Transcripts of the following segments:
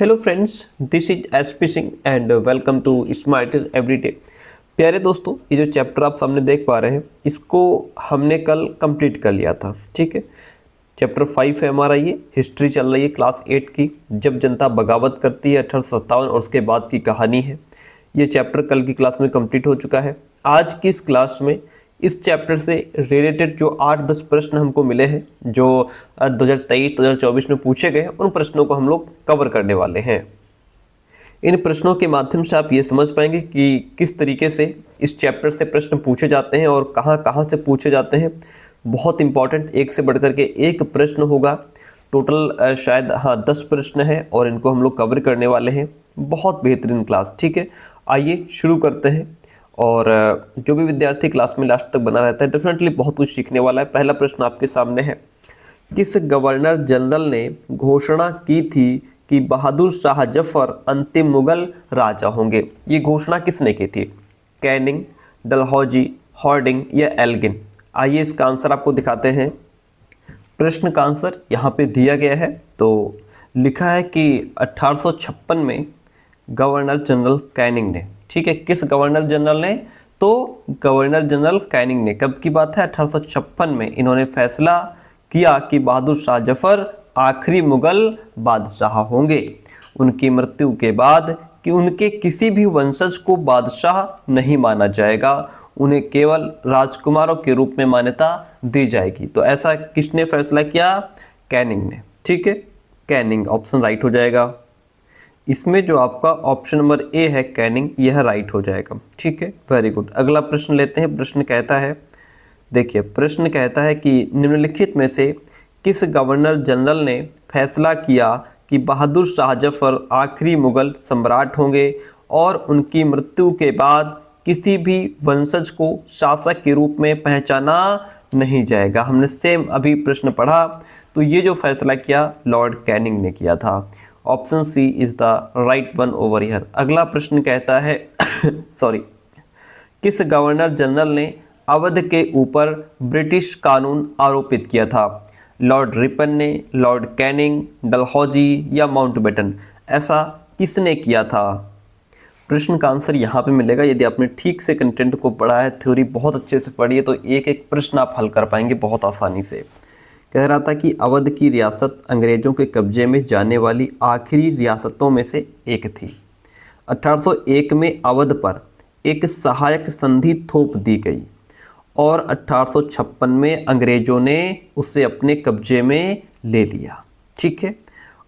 Hello friends, this is SP Singh and welcome to smarter everyday. प्यारे दोस्तों, ये जो चैप्टर आप सामने देख पा रहे हैं इसको हमने कल कंप्लीट कर लिया था। ठीक है, चैप्टर 5 है हमारा। ये हिस्ट्री चल रही है क्लास 8 की, जब जनता बगावत करती है 1857 और उसके बाद की कहानी है। ये चैप्टर कल की क्लास में कंप्लीट हो चुका है। आज की इस क्लास में इस चैप्टर से रिलेटेड जो 8-10 प्रश्न हमको मिले हैं, जो 2023-2024 में पूछे गए, उन प्रश्नों को हम लोग कवर करने वाले हैं। इन प्रश्नों के माध्यम से आप ये समझ पाएंगे कि किस तरीके से इस चैप्टर से प्रश्न पूछे जाते हैं और कहाँ कहाँ से पूछे जाते हैं। बहुत इंपॉर्टेंट, एक से बढ़कर के एक प्रश्न होगा। टोटल शायद 10 प्रश्न हैं और इनको हम लोग कवर करने वाले हैं। बहुत बेहतरीन क्लास। ठीक है, आइए शुरू करते हैं। और जो भी विद्यार्थी क्लास में लास्ट तक बना रहता है डेफिनेटली बहुत कुछ सीखने वाला है। पहला प्रश्न आपके सामने है, किस गवर्नर जनरल ने घोषणा की थी कि बहादुर शाह जफर अंतिम मुगल राजा होंगे? ये घोषणा किसने की थी? कैनिंग, डलहौजी, हॉर्डिंग या एल्गिन? आइए इसका आंसर आपको दिखाते हैं। प्रश्न का आंसर यहाँ पे दिया गया है। तो लिखा है कि 1856 में गवर्नर जनरल कैनिंग ने, ठीक है, किस गवर्नर जनरल ने? तो गवर्नर जनरल कैनिंग ने। कब की बात है? 1856 में इन्होंने फैसला किया कि बहादुर शाह जफर आखिरी मुगल बादशाह होंगे। उनकी मृत्यु के बाद कि उनके किसी भी वंशज को बादशाह नहीं माना जाएगा, उन्हें केवल राजकुमारों के रूप में मान्यता दी जाएगी। तो ऐसा किसने फैसला किया? कैनिंग ने। ठीक है, कैनिंग ऑप्शन राइट हो जाएगा। इसमें जो आपका ऑप्शन नंबर ए है कैनिंग, यह राइट हो जाएगा। ठीक है, वेरी गुड। अगला प्रश्न लेते हैं। प्रश्न कहता है, देखिए प्रश्न कहता है कि निम्नलिखित में से किस गवर्नर जनरल ने फैसला किया कि बहादुर शाह जफर आखिरी मुगल सम्राट होंगे और उनकी मृत्यु के बाद किसी भी वंशज को शासक के रूप में पहचाना नहीं जाएगा? हमने सेम अभी प्रश्न पढ़ा। तो ये जो फैसला किया लॉर्ड कैनिंग ने किया था। Option C is the right one over here. अगला प्रश्न कहता है किस गवर्नर जनरल ने अवध के ऊपर ब्रिटिश कानून आरोपित किया था? लॉर्ड रिपन ने, लॉर्ड कैनिंग, डलहौजी या माउंटबेटन? ऐसा किसने किया था? प्रश्न का आंसर यहाँ पे मिलेगा। यदि आपने ठीक से कंटेंट को पढ़ा है, थ्योरी बहुत अच्छे से पढ़ी है, तो एक एक प्रश्न आप हल कर पाएंगे बहुत आसानी से। कह रहा था कि अवध की रियासत अंग्रेजों के कब्जे में जाने वाली आखिरी रियासतों में से एक थी। 1801 में अवध पर एक सहायक संधि थोप दी गई और 1856 में अंग्रेजों ने उसे अपने कब्जे में ले लिया। ठीक है,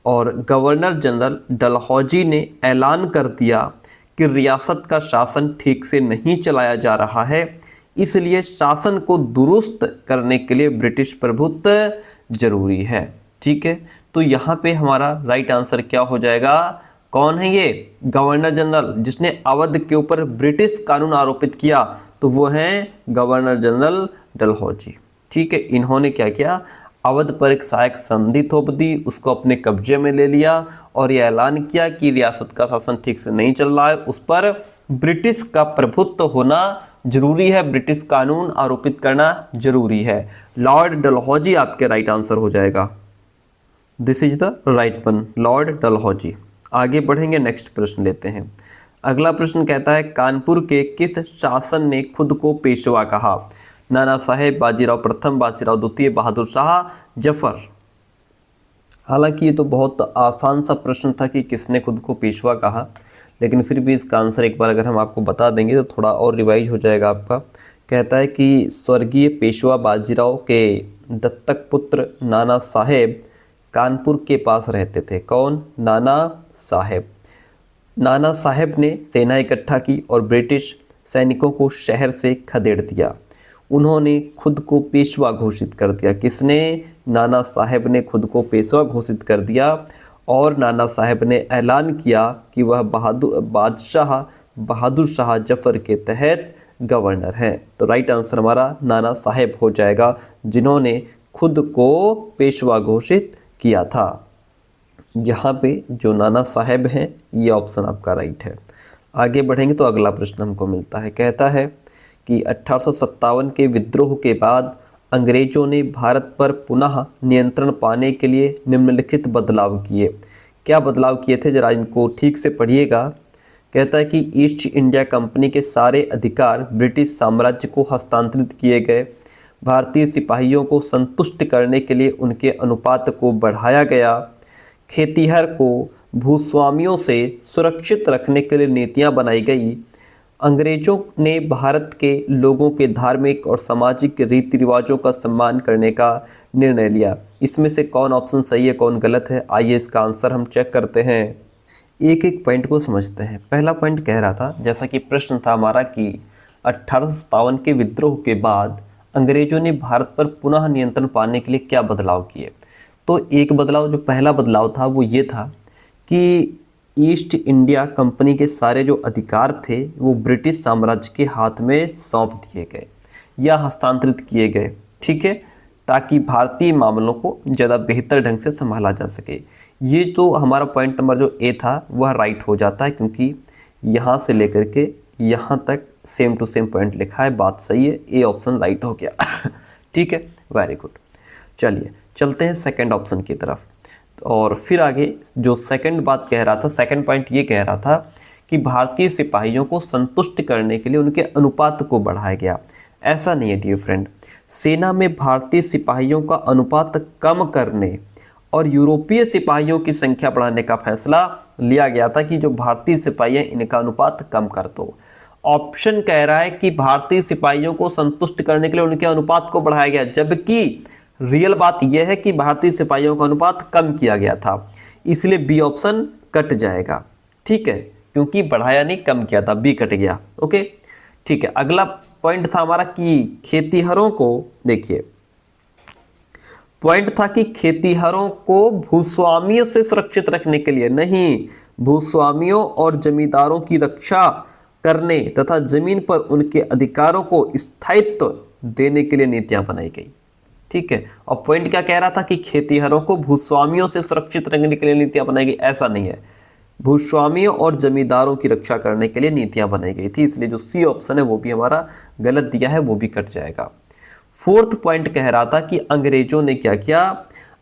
और गवर्नर जनरल डलहौजी ने ऐलान कर दिया कि रियासत का शासन ठीक से नहीं चलाया जा रहा है, इसलिए शासन को दुरुस्त करने के लिए ब्रिटिश प्रभुत्व जरूरी है। ठीक है, तो यहाँ पे हमारा राइट आंसर क्या हो जाएगा? कौन है ये गवर्नर जनरल जिसने अवध के ऊपर ब्रिटिश कानून आरोपित किया? तो वो हैं गवर्नर जनरल डलहौजी। ठीक है, इन्होंने क्या किया? अवध पर एक सहायक संधि थोप दी, उसको अपने कब्जे में ले लिया और ये ऐलान किया कि रियासत का शासन ठीक से नहीं चल रहा है, उस पर ब्रिटिश का प्रभुत्व होना जरूरी है, ब्रिटिश कानून आरोपित करना जरूरी है। लॉर्ड डलहौजी आपके राइट आंसर हो जाएगा। This is the right one, Lord Dalhousie. आगे बढ़ेंगे, नेक्स्ट प्रश्न लेते हैं। अगला प्रश्न कहता है, कानपुर के किस शासन ने खुद को पेशवा कहा? नाना साहेब, बाजीराव प्रथम, बाजीराव द्वितीय, बहादुर शाह जफर? हालांकि ये तो बहुत आसान सा प्रश्न था कि किसने खुद को पेशवा कहा, लेकिन फिर भी इसका आंसर एक बार अगर हम आपको बता देंगे तो थोड़ा और रिवाइज हो जाएगा आपका। कहता है कि स्वर्गीय पेशवा बाजीराव के दत्तक पुत्र नाना साहेब कानपुर के पास रहते थे। कौन? नाना साहेब। नाना साहेब ने सेना इकट्ठा की और ब्रिटिश सैनिकों को शहर से खदेड़ दिया। उन्होंने खुद को पेशवा घोषित कर दिया। किसने? नाना साहेब ने खुद को पेशवा घोषित कर दिया और नाना साहेब ने ऐलान किया कि वह बहादुर शाह जफर के तहत गवर्नर हैं। तो राइट आंसर हमारा नाना साहेब हो जाएगा, जिन्होंने खुद को पेशवा घोषित किया था। यहाँ पे जो नाना साहेब हैं, ये ऑप्शन आपका राइट है। आगे बढ़ेंगे तो अगला प्रश्न हमको मिलता है। कहता है कि 1857 के विद्रोह के बाद अंग्रेजों ने भारत पर पुनः नियंत्रण पाने के लिए निम्नलिखित बदलाव किए। क्या बदलाव किए थे, जरा इनको ठीक से पढ़िएगा। कहता है कि ईस्ट इंडिया कंपनी के सारे अधिकार ब्रिटिश साम्राज्य को हस्तांतरित किए गए। भारतीय सिपाहियों को संतुष्ट करने के लिए उनके अनुपात को बढ़ाया गया। खेतिहर को भूस्वामियों से सुरक्षित रखने के लिए नीतियां बनाई गई। अंग्रेजों ने भारत के लोगों के धार्मिक और सामाजिक रीति रिवाजों का सम्मान करने का निर्णय लिया। इसमें से कौन ऑप्शन सही है, कौन गलत है, आइए इसका आंसर हम चेक करते हैं। एक एक पॉइंट को समझते हैं। पहला पॉइंट कह रहा था, जैसा कि प्रश्न था हमारा, कि 1857 के विद्रोह के बाद अंग्रेजों ने भारत पर पुनः नियंत्रण पाने के लिए क्या बदलाव किए। तो एक बदलाव, जो पहला बदलाव था वो ये था कि ईस्ट इंडिया कंपनी के सारे जो अधिकार थे वो ब्रिटिश साम्राज्य के हाथ में सौंप दिए गए या हस्तांतरित किए गए, ठीक है, ताकि भारतीय मामलों को ज़्यादा बेहतर ढंग से संभाला जा सके। ये तो हमारा पॉइंट नंबर जो ए था वह राइट हो जाता है, क्योंकि यहाँ से लेकर के यहाँ तक सेम टू सेम पॉइंट लिखा है, बात सही है, ए ऑप्शन राइट हो गया। ठीक है, वेरी गुड। चलिए चलते हैं सेकंड ऑप्शन की तरफ। और फिर आगे जो सेकंड बात कह रहा था, सेकंड पॉइंट ये कह रहा था कि भारतीय सिपाहियों को संतुष्ट करने के लिए उनके अनुपात को बढ़ाया गया। ऐसा नहीं है डियर फ्रेंड, सेना में भारतीय सिपाहियों का अनुपात कम करने और यूरोपीय सिपाहियों की संख्या बढ़ाने का फैसला लिया गया था कि जो भारतीय सिपाही हैं इनका अनुपात कम कर दो। ऑप्शन कह रहा है कि भारतीय सिपाहियों को संतुष्ट करने के लिए उनके अनुपात को बढ़ाया गया, जबकि रियल बात यह है कि भारतीय सिपाहियों का अनुपात कम किया गया था, इसलिए बी ऑप्शन कट जाएगा। ठीक है, क्योंकि बढ़ाया नहीं कम किया था, बी कट गया। ओके ठीक है, अगला पॉइंट था हमारा कि खेतीहरों को, देखिए पॉइंट था कि खेतीहरों को भूस्वामियों से सुरक्षित रखने के लिए नहीं, भूस्वामियों और जमींदारों की रक्षा करने तथा जमीन पर उनके अधिकारों को स्थायित्व देने के लिए नीतियां बनाई गई। ठीक है, और पॉइंट क्या कह रहा था कि खेतीहरों को भूस्वामियों से सुरक्षित रखने के लिए नीतियां बनाई गई, ऐसा नहीं है, भूस्वामियों और जमींदारों की रक्षा करने के लिए नीतियां बनाई गई थी, इसलिए जो सी ऑप्शन है वो भी हमारा गलत दिया है, वो भी कट जाएगा। फोर्थ पॉइंट कह रहा था कि अंग्रेजों ने क्या किया,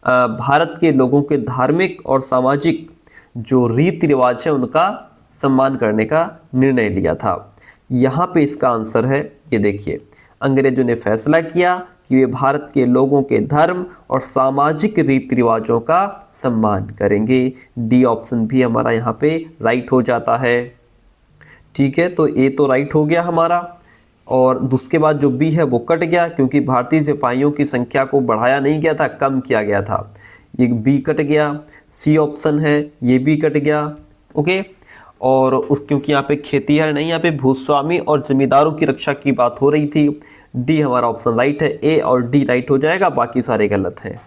भारत के लोगों के धार्मिक और सामाजिक जो रीति रिवाज है उनका सम्मान करने का निर्णय लिया था। यहाँ पे इसका आंसर है, ये देखिए, अंग्रेजों ने फैसला किया कि वे भारत के लोगों के धर्म और सामाजिक रीति रिवाजों का सम्मान करेंगे। डी ऑप्शन भी हमारा यहाँ पे राइट हो जाता है। ठीक है, तो ए तो राइट हो गया हमारा, और उसके बाद जो बी है वो कट गया, क्योंकि भारतीय सिपाहियों की संख्या को बढ़ाया नहीं गया था, कम किया गया था, ये बी कट गया। सी ऑप्शन है ये भी कट गया। ओके, और उस क्योंकि यहाँ पे खेतीहर नहीं, यहाँ पे भूस्वामी और जमींदारों की रक्षा की बात हो रही थी। डी हमारा ऑप्शन राइट है, ए और डी राइट हो जाएगा, बाकी सारे गलत हैं।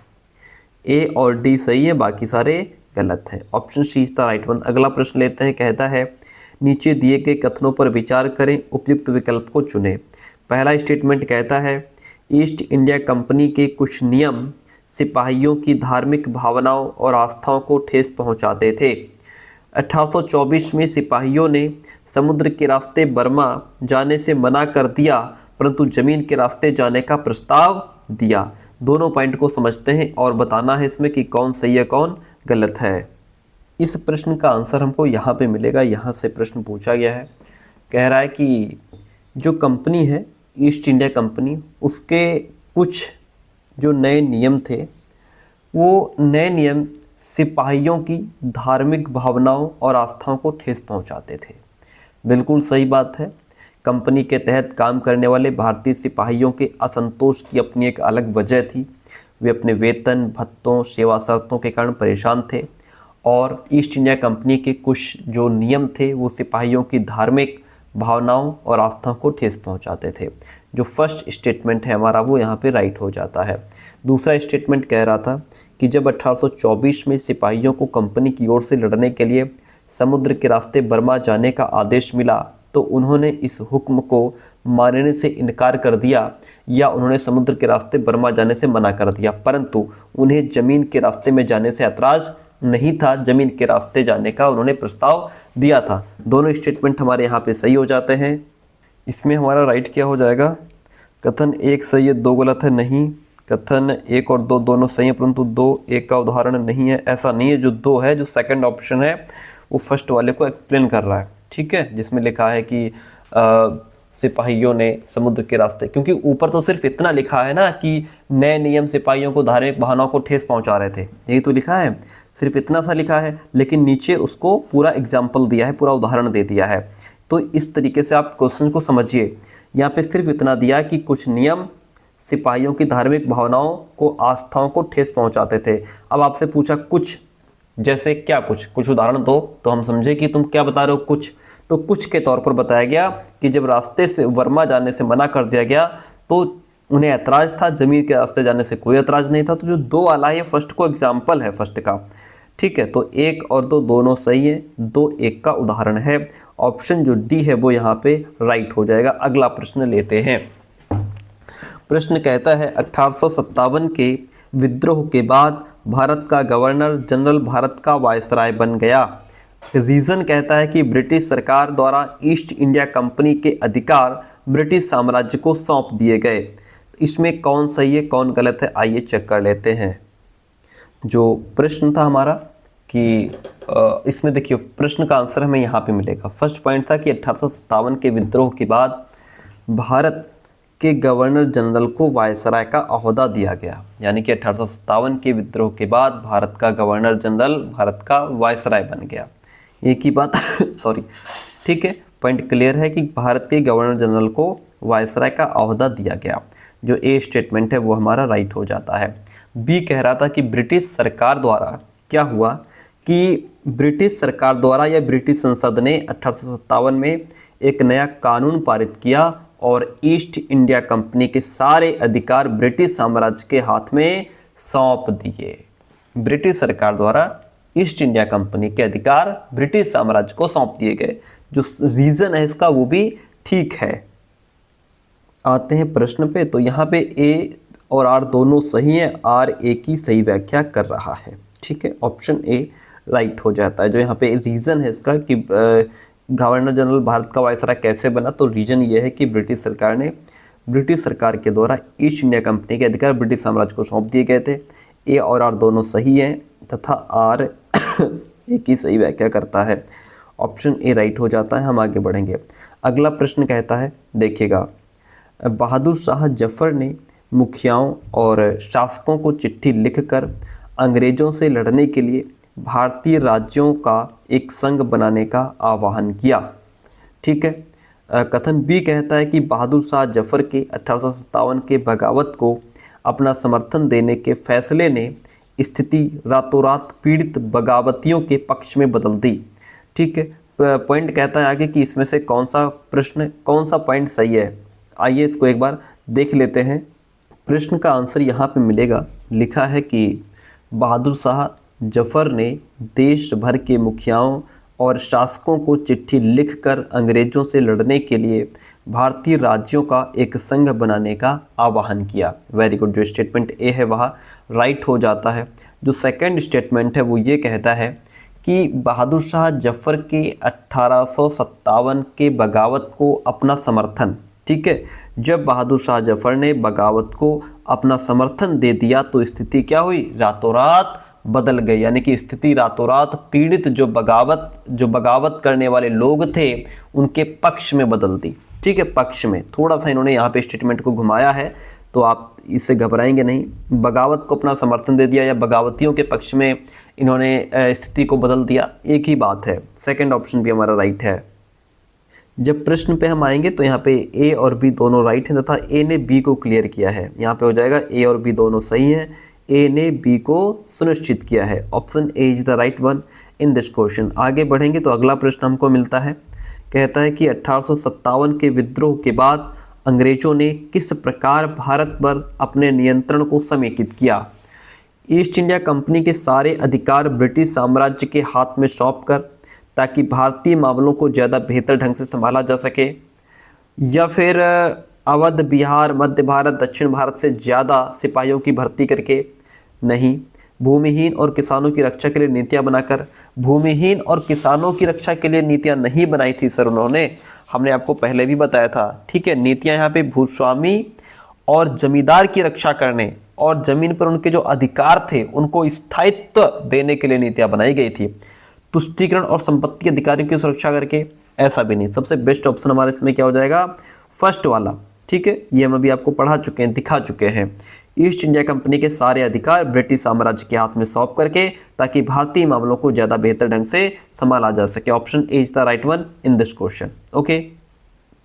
ए और डी सही है, बाकी सारे गलत हैं। Option C is the right one. अगला प्रश्न लेते हैं, कहता है नीचे दिए गए कथनों पर विचार करें, उपयुक्त विकल्प को चुनें। पहला स्टेटमेंट कहता है ईस्ट इंडिया कंपनी के कुछ नियम सिपाहियों की धार्मिक भावनाओं और आस्थाओं को ठेस पहुंचाते थे। 1824 में सिपाहियों ने समुद्र के रास्ते बर्मा जाने से मना कर दिया, परंतु जमीन के रास्ते जाने का प्रस्ताव दिया। दोनों पॉइंट को समझते हैं और बताना है इसमें कि कौन सही है कौन गलत है। इस प्रश्न का आंसर हमको यहाँ पे मिलेगा, यहाँ से प्रश्न पूछा गया है। कह रहा है कि जो कंपनी है ईस्ट इंडिया कंपनी, उसके कुछ जो नए नियम थे, वो नए नियम सिपाहियों की धार्मिक भावनाओं और आस्थाओं को ठेस पहुँचाते थे। बिल्कुल सही बात है। कंपनी के तहत काम करने वाले भारतीय सिपाहियों के असंतोष की अपनी एक अलग वजह थी। वे अपने वेतन, भत्तों, सेवा शर्तों के कारण परेशान थे, और ईस्ट इंडिया कंपनी के कुछ जो नियम थे वो सिपाहियों की धार्मिक भावनाओं और आस्थाओं को ठेस पहुंचाते थे। जो फर्स्ट स्टेटमेंट है हमारा वो यहाँ पे राइट हो जाता है। दूसरा स्टेटमेंट कह रहा था कि जब 1824 में सिपाहियों को कंपनी की ओर से लड़ने के लिए समुद्र के रास्ते बर्मा जाने का आदेश मिला, तो उन्होंने इस हुक्म को मानने से इनकार कर दिया, या उन्होंने समुद्र के रास्ते बर्मा जाने से मना कर दिया, परंतु उन्हें ज़मीन के रास्ते में जाने से ऐतराज़ नहीं था, ज़मीन के रास्ते जाने का उन्होंने प्रस्ताव दिया था। दोनों स्टेटमेंट हमारे यहाँ पे सही हो जाते हैं। इसमें हमारा राइट क्या हो जाएगा, कथन एक सही है दो गलत है, नहीं, कथन 1 और 2 दोनों सही है, परंतु 2 1 का उदाहरण नहीं है। ऐसा नहीं है, जो 2 है, जो सेकंड ऑप्शन है वो फर्स्ट वाले को एक्सप्लेन कर रहा है, ठीक है, जिसमें लिखा है कि सिपाहियों ने समुद्र के रास्ते, क्योंकि ऊपर तो सिर्फ इतना लिखा है ना कि नए नियम सिपाहियों को धार्मिक भावनाओं को ठेस पहुंचा रहे थे, यही तो लिखा है, सिर्फ इतना सा लिखा है, लेकिन नीचे उसको पूरा एग्जाम्पल दिया है, पूरा उदाहरण दे दिया है। तो इस तरीके से आप क्वेश्चन को समझिए। यहाँ पे सिर्फ इतना दिया कि कुछ नियम सिपाहियों की धार्मिक भावनाओं को, आस्थाओं को ठेस पहुंचाते थे। अब आपसे पूछा कुछ, जैसे क्या कुछ उदाहरण दो, तो हम समझे कि तुम क्या बता रहे हो कुछ। तो कुछ के तौर पर बताया गया कि जब रास्ते से वर्मा जाने से मना कर दिया गया तो उन्हें ऐतराज था, जमीन के रास्ते जाने से कोई ऐतराज नहीं था। तो जो 2 वाला है फर्स्ट को एग्जाम्पल है फर्स्ट का, ठीक है। तो 1 और 2 दोनों सही है, 2 1 का उदाहरण है। ऑप्शन जो डी है वो यहाँ पे राइट हो जाएगा। अगला प्रश्न लेते हैं। प्रश्न कहता है 1857 के विद्रोह के बाद भारत का गवर्नर जनरल भारत का वायसराय बन गया। रीजन कहता है कि ब्रिटिश सरकार द्वारा ईस्ट इंडिया कंपनी के अधिकार ब्रिटिश साम्राज्य को सौंप दिए गए। इसमें कौन सही है कौन गलत है, आइए चेक कर लेते हैं। जो प्रश्न था हमारा कि इसमें देखिए प्रश्न का आंसर हमें यहाँ पे मिलेगा। फर्स्ट पॉइंट था कि 1857 के विद्रोह के बाद भारत के गवर्नर जनरल को वायसराय का ओहदा दिया गया, यानी कि 1857 के विद्रोह के बाद भारत का गवर्नर जनरल भारत का वायसराय बन गया। एक ही बात सॉरी, ठीक है, पॉइंट क्लियर है कि भारत के गवर्नर जनरल को वायसराय का ओहदा दिया गया। जो ए स्टेटमेंट है वो हमारा राइट हो जाता है। बी कह रहा था कि ब्रिटिश सरकार द्वारा क्या हुआ कि ब्रिटिश सरकार द्वारा या ब्रिटिश संसद ने 1857 में एक नया कानून पारित किया और ईस्ट इंडिया कंपनी के सारे अधिकार ब्रिटिश साम्राज्य के हाथ में सौंप दिए। ब्रिटिश सरकार द्वारा ईस्ट इंडिया कंपनी के अधिकार ब्रिटिश साम्राज्य को सौंप दिए गए। जो रीजन है इसका वो भी ठीक है। आते हैं प्रश्न पे। तो यहाँ पे ए और आर दोनों सही हैं, आर ए की सही व्याख्या कर रहा है, ठीक है, ऑप्शन ए राइट हो जाता है। जो यहाँ पे रीजन है इसका कि गवर्नर जनरल भारत का वायसराय कैसे बना, तो रीजन ये है कि ब्रिटिश सरकार के द्वारा ईस्ट इंडिया कंपनी के अधिकार ब्रिटिश साम्राज्य को सौंप दिए गए थे। ए और आर दोनों सही हैं तथा आर ए की सही व्याख्या करता है। ऑप्शन ए राइट हो जाता है। हम आगे बढ़ेंगे। अगला प्रश्न कहता है, देखिएगा, बहादुर शाह जफर ने मुखियाओं और शासकों को चिट्ठी लिखकर अंग्रेजों से लड़ने के लिए भारतीय राज्यों का एक संघ बनाने का आह्वान किया, ठीक है। कथन बी कहता है कि बहादुर शाह जफर के 1857 के बगावत को अपना समर्थन देने के फैसले ने स्थिति रातों रात पीड़ित बगावतियों के पक्ष में बदल दी, ठीक है। पॉइंट कहता है आगे कि इसमें से कौन सा पॉइंट सही है। आइए इसको एक बार देख लेते हैं। प्रश्न का आंसर यहाँ पे मिलेगा। लिखा है कि बहादुर शाह जफर ने देश भर के मुखियाओं और शासकों को चिट्ठी लिखकर अंग्रेजों से लड़ने के लिए भारतीय राज्यों का एक संघ बनाने का आह्वान किया। Very good. जो स्टेटमेंट ए है वह राइट हो जाता है। जो सेकंड स्टेटमेंट है वो ये कहता है कि बहादुर शाह जफर के 1857 के बगावत को अपना समर्थन, ठीक है, जब बहादुर शाह जफर ने बगावत को अपना समर्थन दे दिया तो स्थिति क्या हुई, रातों रात बदल गई। यानी कि स्थिति रातों रात पीड़ित जो बगावत करने वाले लोग थे उनके पक्ष में बदल दी, ठीक है, पक्ष में। थोड़ा सा इन्होंने यहाँ पे स्टेटमेंट को घुमाया है तो आप इससे घबराएंगे नहीं। बगावत को अपना समर्थन दे दिया या बगावतियों के पक्ष में इन्होंने स्थिति को बदल दिया, एक ही बात है। सेकंड ऑप्शन भी हमारा राइट है। जब प्रश्न पे हम आएंगे तो यहाँ पे ए और बी दोनों राइट हैं तथा ए ने बी को क्लियर किया है। यहाँ पे हो जाएगा ए और बी दोनों सही हैं, ए ने बी को सुनिश्चित किया है। Option A is the right one in this question. आगे बढ़ेंगे तो अगला प्रश्न हमको मिलता है, कहता है कि 1857 के विद्रोह के बाद अंग्रेजों ने किस प्रकार भारत पर अपने नियंत्रण को समेकित किया। ईस्ट इंडिया कंपनी के सारे अधिकार ब्रिटिश साम्राज्य के हाथ में सौंपकर ताकि भारतीय मामलों को ज़्यादा बेहतर ढंग से संभाला जा सके, या फिर अवध, बिहार, मध्य भारत, दक्षिण भारत से ज़्यादा सिपाहियों की भर्ती करके। नहीं, भूमिहीन और किसानों की रक्षा के लिए नीतियां बनाकर। भूमिहीन और किसानों की रक्षा के लिए नीतियां नहीं बनाई थी सर उन्होंने, हमने आपको पहले भी बताया था, ठीक है। नीतियां यहाँ पे भूस्वामी और जमींदार की रक्षा करने और जमीन पर उनके जो अधिकार थे उनको स्थायित्व देने के लिए नीतियां बनाई गई थी। तुष्टीकरण और संपत्ति के अधिकारियों की सुरक्षा करके, ऐसा भी नहीं। सबसे बेस्ट ऑप्शन हमारे इसमें क्या हो जाएगा, फर्स्ट वाला। ठीक है, ये हम अभी आपको पढ़ा चुके हैं, दिखा चुके हैं। ईस्ट इंडिया कंपनी के सारे अधिकार ब्रिटिश साम्राज्य के हाथ में सौंप करके, ताकि भारतीय मामलों को ज्यादा बेहतर ढंग से संभाला जा सके। Option A is the right one in this question. Okay,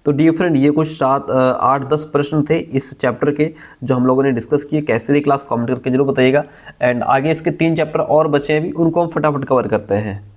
तो डियर फ्रेंड, ये कुछ 8-10 प्रश्न थे इस चैप्टर के जो हम लोगों ने डिस्कस किए। कैसे रही क्लास, कमेंट करके जरूर बताइएगा। एंड आगे इसके 3 चैप्टर और बचे हैं अभी, उनको हम फटाफट कवर करते हैं।